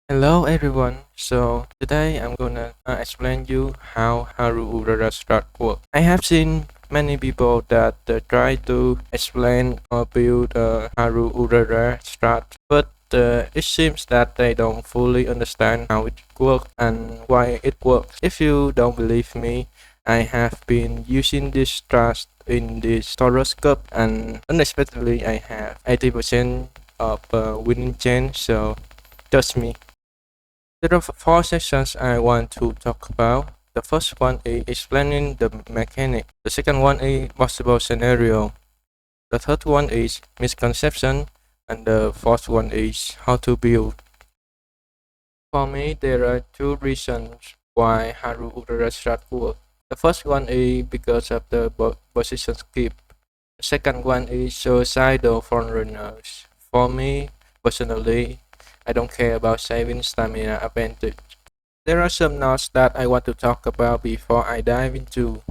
Hello everyone. So today I'm gonna explain you how Haru Urara Strat works. I have seen many people that try to explain or build Haru Urara Strat, but it seems that they don't fully understand how it works and why it works. If you don't believe me, I have been using this strat in this horoscope, and unexpectedly I have 80% of winning chance. So trust me. There are four sections I want to talk about. The first one is explaining the mechanic. The second one is possible scenario. The third one is misconception. And the fourth one is how to build. For me, there are two reasons why Haru Urara strat work. The first one is because of the position skip. The second one is suicidal frontrunners. For me, personally, I don't care about saving stamina advantage. There are some notes that I want to talk about before I dive into.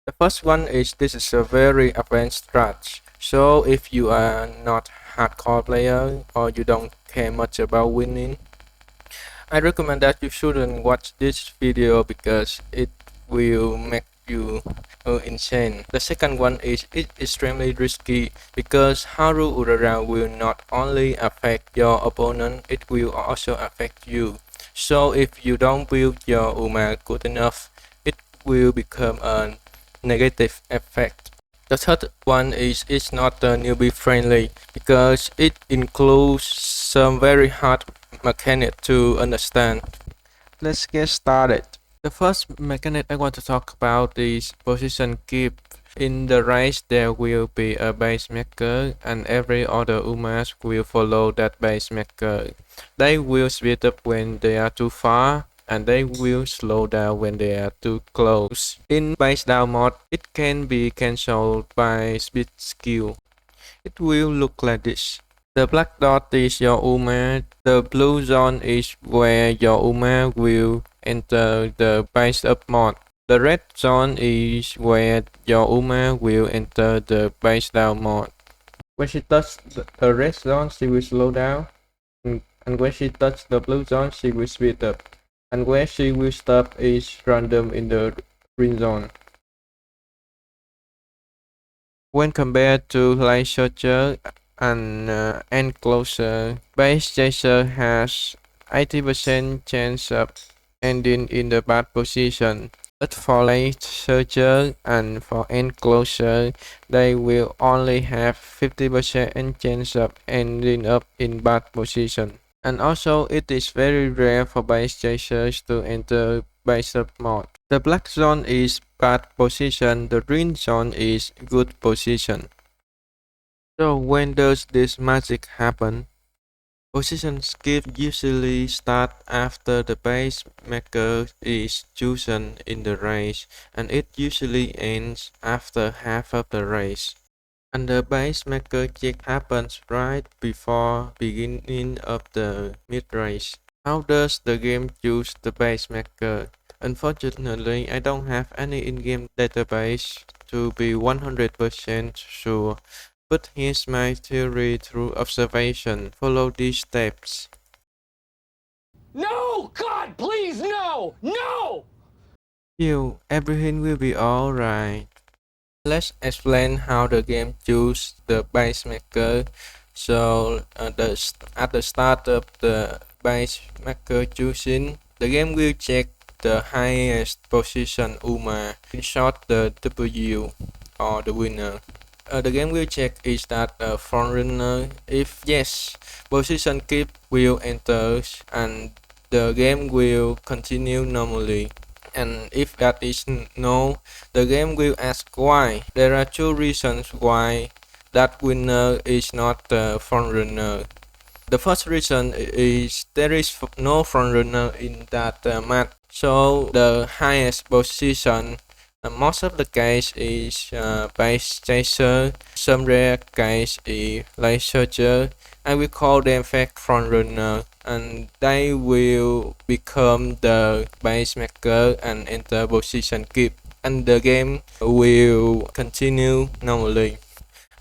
The first one is this is a very advanced strat. So if you are not hardcore player or you don't care much about winning, I recommend that you shouldn't watch this video because it will make you insane. The second one is extremely risky because Haru Urara will not only affect your opponent, it will also affect you. So if you don't build your Uma good enough, it will become a negative effect. The third one is it's not newbie friendly because it includes some very hard mechanics to understand. Let's get started. The first mechanic I want to talk about is position keep. In the race there will be a base maker and every other Umas will follow that base maker. They will speed up when they are too far and they will slow down when they are too close. In base down mode, it can be cancelled by speed skill. It will look like this. The black dot is your Uma, the blue zone is where your Uma will enter the base up mode. The red zone is where your Uma will enter the base down mode. When she touches the red zone, she will slow down, and when she touches the blue zone, she will speed up. And where she will stop is random in the green zone. When compared to light searcher and enclosure, base chaser has 80% chance of ending in the bad position. But for light searcher and for enclosure, they will only have 50% chance of ending up in bad position. And also, it is very rare for base chasers to enter base up mode. The black zone is bad position, the green zone is good position. So when does this magic happen? Position skip usually start after the base maker is chosen in the race, and it usually ends after half of the race. And the base maker check happens right before beginning of the mid-race. How does the game choose the base maker? Unfortunately, I don't have any in-game database to be 100% sure, but here's my theory through observation. Follow these steps. No! God, please, no! No! Everything will be alright. Let's explain how the game chooses the base maker. So at the start of the base maker choosing, the game will check the highest position Uma, in short the W or the winner. The game will check is that a front runner. If yes, position keep will enter and the game will continue normally. And if that is no, the game will ask why. There are two reasons why that winner is not the front runner. The first reason is there is no front runner in that map. So the highest position most of the case is base chaser, some rare case is light searcher. I will call them fake front runner and they will become the base maker and enter position keep and the game will continue normally.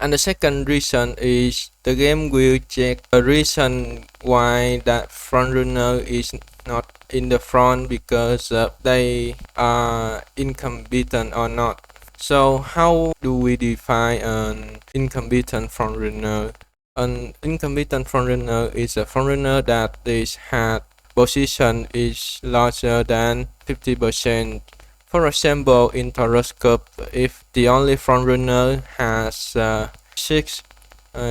And the second reason is the game will check a reason why that front runner is not in the front because they are incompetent or not. So how do we define an incompetent front runner? An incompetent front runner is a front runner that is had position is larger than 50%. For example, in Taurus Cup, if the only front runner has 6,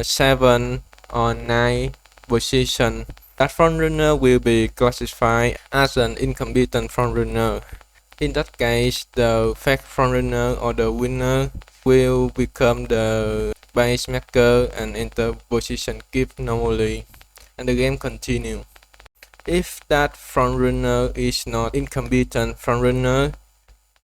7, or 9 position, that front runner will be classified as an incompetent front runner. In that case, the fake frontrunner or the winner will become the base maker and enter position keep normally, and the game continue. If that frontrunner is not incompetent frontrunner,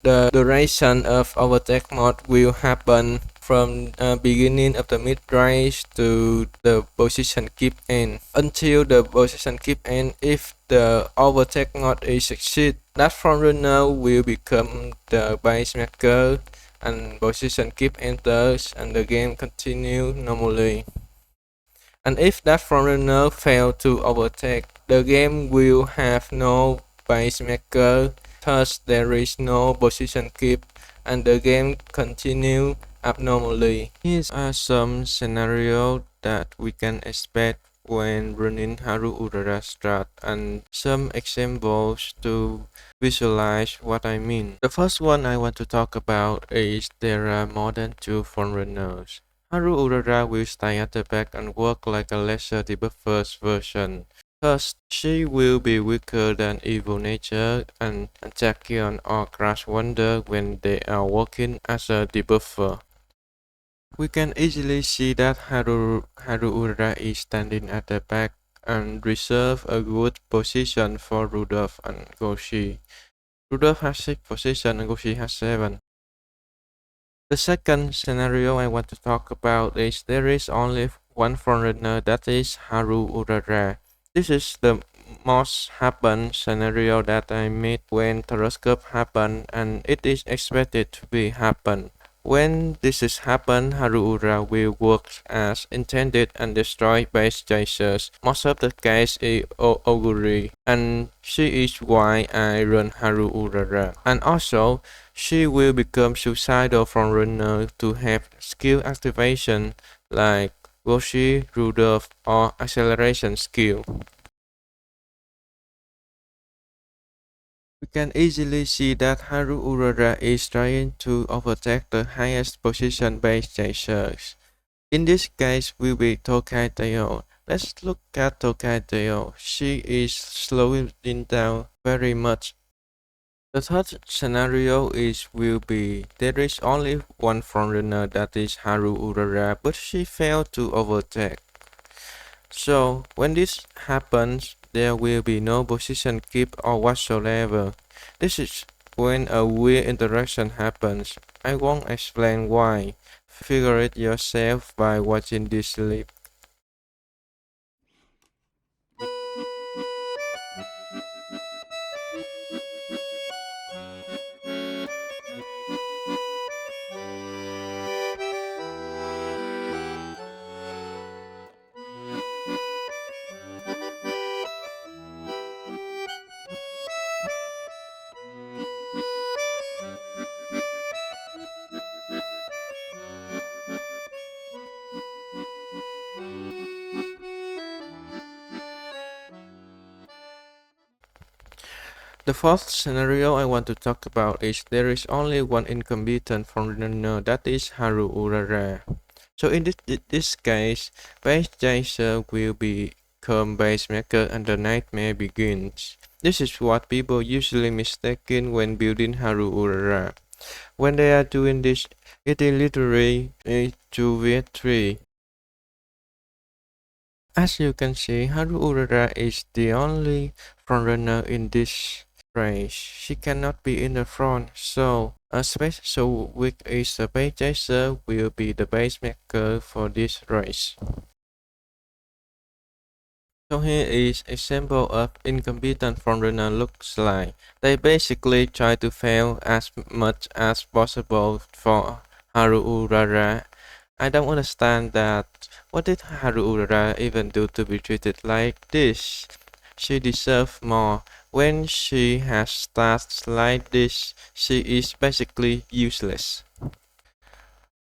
the duration of overtake mode will happen from beginning of the mid range to the position keep end until the position keep end. If the overtake mode is succeed, that front runner will become the base maker and position keep enters and the game continue normally. And if that front runner fail to overtake, the game will have no base maker, thus there is no position keep, and the game continue abnormally. Here are some scenarios that we can expect when running Haru Urara Strat and some examples to visualize what I mean. The first one I want to talk about is there are more than 2 front runners. Haru Urara will stay at the back and work like a lesser debuffer's version. Thus, she will be weaker than Evil Nature and Tachyon or Crash Wonder when they are working as a debuffer. We can easily see that Haru Urara is standing at the back and reserve a good position for Rudolph and Goshi. Rudolph has 6 position and Goshi has 7. The second scenario I want to talk about is there is only one frontrunner, that is Haru Urara. This is the most happen scenario that I made when Taurus Cup happened, and it is expected to be happen. When this is happen, Haru Urara will work as intended and destroy base chasers. Most of the case is Oguri, and she is why I run Haru Urara. And also, she will become suicidal frontrunner to have skill activation like Goshi, Rudolph, or acceleration skill. We can easily see that Haru Urara is trying to overtake the highest position base chasers. In this case, we will Tokai Teo. Let's look at Tokai Teo. She is slowing down very much. The third scenario will be there is only one frontrunner, that is Haru Urara, but she failed to overtake. So when this happens, there will be no position keep or whatsoever. This is when a weird interaction happens. I won't explain why. Figure it yourself by watching this clip. The fourth scenario I want to talk about is there is only one incompetent frontrunner, that is Haru Urara. So in this case, base chaser will become base maker and the nightmare begins. This is what people usually mistaken when building Haru Urara. When they are doing this, it is literally a 2v3. As you can see, Haru Urara is the only frontrunner in this race. She cannot be in the front, so a space so weak is the base chaser will be the base maker for this race. So here is example of incompetent frontrunner looks like. They basically try to fail as much as possible for Haru Urara, I don't understand that. What did Haru Urara even do to be treated like this? She deserves more. When she has stats like this, she is basically useless.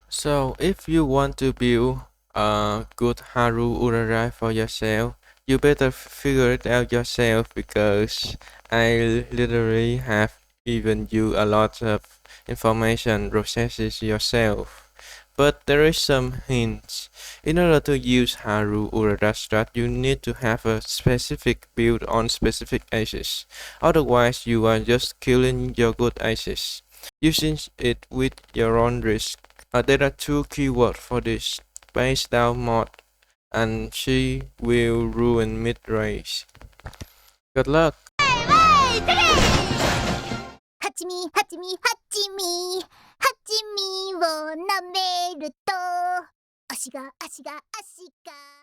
So, if you want to build a good Haru Urara for yourself, you better figure it out yourself because I literally have given you a lot of information processes yourself. But there is some hints. In order to use Haru Urara Strat, you need to have a specific build on specific aces. Otherwise, you are just killing your good aces, using it with your own risk. There are two keywords for this: base down mod and she will ruin mid race. Good luck! はちみはちみはちみはちみを舐めると足が足が足が